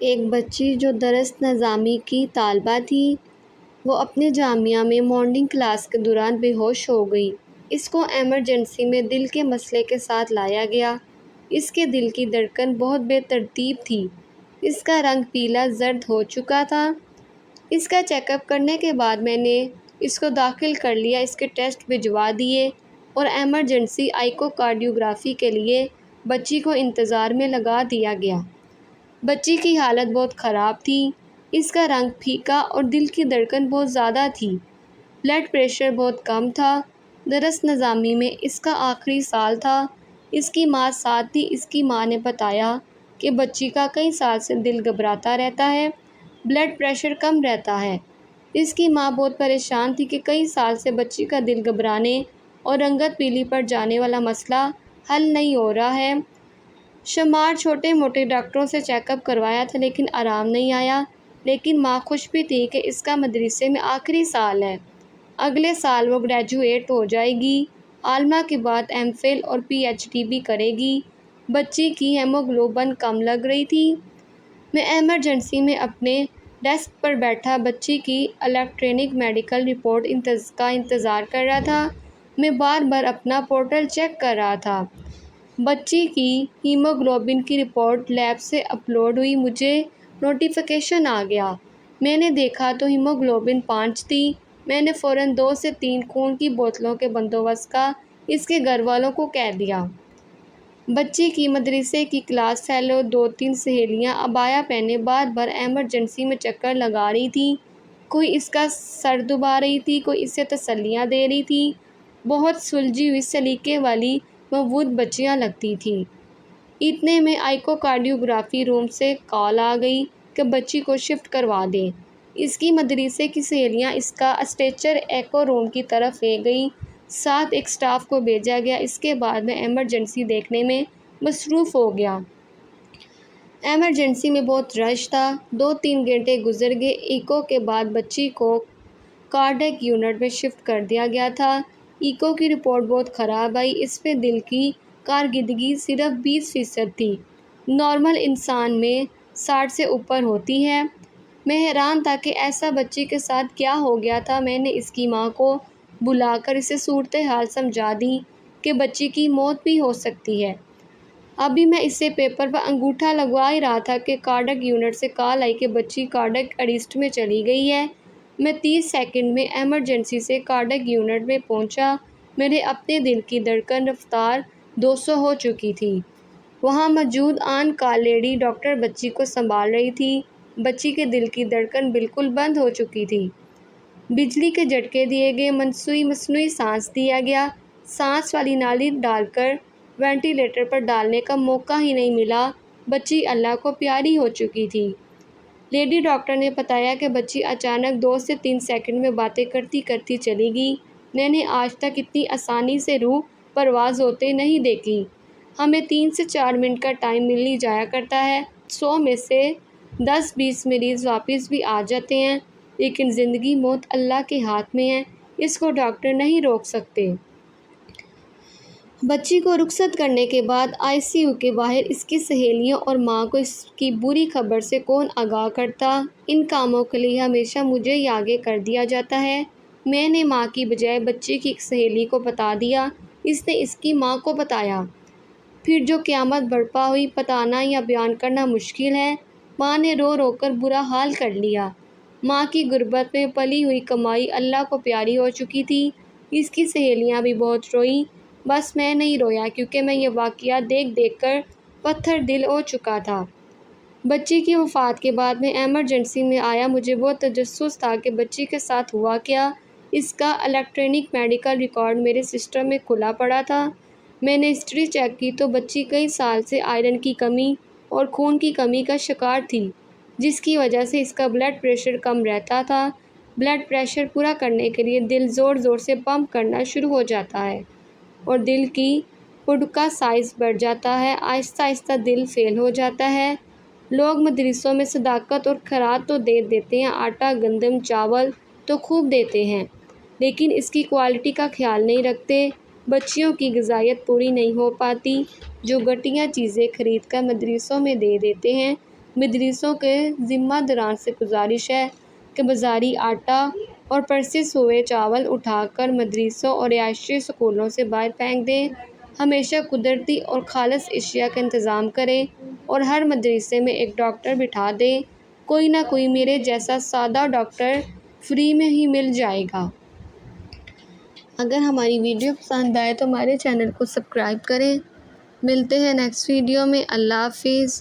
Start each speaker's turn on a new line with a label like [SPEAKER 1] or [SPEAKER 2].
[SPEAKER 1] ایک بچی جو درس نظامی کی طالبہ تھی، وہ اپنے جامعہ میں مارننگ کلاس کے دوران بے ہوش ہو گئی۔ اس کو ایمرجنسی میں دل کے مسئلے کے ساتھ لایا گیا۔ اس کے دل کی دھڑکن بہت بے ترتیب تھی۔ اس کا رنگ پیلا زرد ہو چکا تھا۔ اس کا چیک اپ کرنے کے بعد میں نے اس کو داخل کر لیا، اس کے ٹیسٹ بھجوا دیے اور ایمرجنسی ایکو کارڈیوگرافی کے لیے بچی کو انتظار میں لگا دیا گیا۔ بچی کی حالت بہت خراب تھی۔ اس کا رنگ پھیکا اور دل کی دھڑکن بہت زیادہ تھی۔ بلڈ پریشر بہت کم تھا۔ درس نظامی میں اس کا آخری سال تھا۔ اس کی ماں ساتھ تھی۔ اس کی ماں نے بتایا کہ بچی کا کئی سال سے دل گھبراتا رہتا ہے، بلڈ پریشر کم رہتا ہے۔ اس کی ماں بہت پریشان تھی کہ کئی سال سے بچی کا دل گھبرانے اور رنگت پیلی پڑ جانے والا مسئلہ حل نہیں ہو رہا ہے۔ شمار چھوٹے موٹے ڈاکٹروں سے چیک اپ کروایا تھا لیکن آرام نہیں آیا، لیکن ماں خوش بھی تھی کہ اس کا مدرسے میں آخری سال ہے۔ اگلے سال وہ گریجویٹ ہو جائے گی۔ عالمہ کے بعد ایم فل اور پی ایچ ڈی بھی کرے گی۔ بچی کی ہیموگلوبن کم لگ رہی تھی۔ میں ایمرجنسی میں اپنے ڈیسک پر بیٹھا بچی کی الیکٹرانک میڈیکل رپورٹ کا انتظار کر رہا تھا۔ میں بار بار اپنا پورٹل چیک کر رہا تھا۔ بچی کی ہیموگلوبن کی رپورٹ لیب سے اپلوڈ ہوئی۔ مجھے نوٹیفیکیشن آ گیا۔ میں نے دیکھا تو ہیموگلوبن 5 تھی۔ میں نے فوراً 2 سے 3 خون کی بوتلوں کے بندوبست کا اس کے گھر والوں کو کہہ دیا۔ بچی کی مدرسے کی کلاس فیلو 2-3 سہیلیاں عبایا پہنے بار بار ایمرجنسی میں چکر لگا رہی تھیں۔ کوئی اس کا سر دبا رہی تھی، کوئی اسے تسلیاں دے رہی تھی۔ بہت سلجھی ہوئی سلیقے والی موود بچیاں لگتی تھیں۔ اتنے میں ایکو کارڈیوگرافی روم سے کال آ گئی کہ بچی کو شفٹ کروا دیں۔ اس کی مدرسے کی سہیلیاں اس کا اسٹریچر ایکو روم کی طرف لے گئیں۔ ساتھ ایک اسٹاف کو بھیجا گیا۔ اس کے بعد میں ایمرجنسی دیکھنے میں مصروف ہو گیا۔ ایمرجنسی میں بہت رش تھا۔ 2-3 گھنٹے گزر گئے۔ ایکو کے بعد بچی کو کارڈیک یونٹ میں شفٹ کر دیا گیا تھا۔ ایکو کی رپورٹ بہت خراب آئی۔ اس میں دل کی کارکردگی صرف 20% تھی۔ نارمل انسان میں 60 سے اوپر ہوتی ہے۔ میں حیران تھا کہ ایسا بچی کے ساتھ کیا ہو گیا تھا۔ میں نے اس کی ماں کو بلا کر اسے صورتحال سمجھا دی کہ بچی کی موت بھی ہو سکتی ہے۔ ابھی میں اسے پیپر پر انگوٹھا لگوا ہی رہا تھا کہ کارڈیک یونٹ سے کال آئی کہ بچی کارڈیک اریسٹ میں چلی گئی ہے۔ میں 30 سیکنڈ میں ایمرجنسی سے کارڈیک یونٹ میں پہنچا۔ میرے اپنے دل کی دھڑکن رفتار 200 ہو چکی تھی۔ وہاں موجود آن کال لیڈی ڈاکٹر بچی کو سنبھال رہی تھی۔ بچی کے دل کی دھڑکن بالکل بند ہو چکی تھی۔ بجلی کے جھٹکے دیے گئے، مصنوعی سانس دیا گیا۔ سانس والی نالی ڈال کر وینٹی لیٹر پر ڈالنے کا موقع ہی نہیں ملا۔ بچی اللہ کو پیاری ہو چکی تھی۔ لیڈی ڈاکٹر نے بتایا کہ بچی اچانک 2 سے 3 سیکنڈ میں باتیں کرتی کرتی چلی گئی۔ میں نے آج تک اتنی آسانی سے روح پرواز ہوتے نہیں دیکھی۔ ہمیں 3 سے 4 منٹ کا ٹائم مل ہی جایا کرتا ہے۔ 100 میں سے 10-20 مریض واپس بھی آ جاتے ہیں، لیکن زندگی موت اللہ کے ہاتھ میں ہے، اس کو ڈاکٹر نہیں روک سکتے۔ بچی کو رخصت کرنے کے بعد آئی سی یو کے باہر اس کی سہیلیوں اور ماں کو اس کی بری خبر سے کون آگاہ کرتا؟ ان کاموں کے لیے ہمیشہ مجھے ہی آگے کر دیا جاتا ہے۔ میں نے ماں کی بجائے بچی کی ایک سہیلی کو بتا دیا۔ اس نے اس کی ماں کو بتایا۔ پھر جو قیامت برپا ہوئی، بتانا یا بیان کرنا مشکل ہے۔ ماں نے رو رو کر برا حال کر لیا۔ ماں کی غربت میں پلی ہوئی کمائی اللہ کو پیاری ہو چکی تھی۔ اس کی سہیلیاں بھی بہت روئیں۔ بس میں نہیں رویا کیونکہ میں یہ واقعہ دیکھ دیکھ کر پتھر دل ہو چکا تھا۔ بچی کی وفات کے بعد میں ایمرجنسی میں آیا۔ مجھے بہت تجسس تھا کہ بچی کے ساتھ ہوا کیا۔ اس کا الیکٹرانک میڈیکل ریکارڈ میرے سسٹم میں کھلا پڑا تھا۔ میں نے ہسٹری چیک کی تو بچی کئی سال سے آئرن کی کمی اور خون کی کمی کا شکار تھی، جس کی وجہ سے اس کا بلڈ پریشر کم رہتا تھا۔ بلڈ پریشر پورا کرنے کے لیے دل زور زور سے پمپ کرنا شروع ہو جاتا ہے اور دل کی پڈ کا سائز بڑھ جاتا ہے۔ آہستہ آہستہ دل فیل ہو جاتا ہے۔ لوگ مدرسوں میں صدقات اور خیرات تو دے دیتے ہیں، آٹا، گندم، چاول تو خوب دیتے ہیں، لیکن اس کی کوالٹی کا خیال نہیں رکھتے۔ بچیوں کی غذائیت پوری نہیں ہو پاتی۔ جو گھٹیا چیزیں خرید کر مدرسوں میں دے دیتے ہیں، مدرسوں کے ذمہ داران سے گزارش ہے کہ بازاری آٹا اور پرسس ہوئے چاول اٹھا کر مدرسوں اور رہائشی اسکولوں سے باہر پھینک دیں، ہمیشہ قدرتی اور خالص اشیاء کا انتظام کریں اور ہر مدرسے میں ایک ڈاکٹر بٹھا دیں۔ کوئی نہ کوئی میرے جیسا سادہ ڈاکٹر فری میں ہی مل جائے گا۔ اگر ہماری ویڈیو پسند آئے تو ہمارے چینل کو سبسکرائب کریں۔ ملتے ہیں نیکسٹ ویڈیو میں۔ اللہ حافظ۔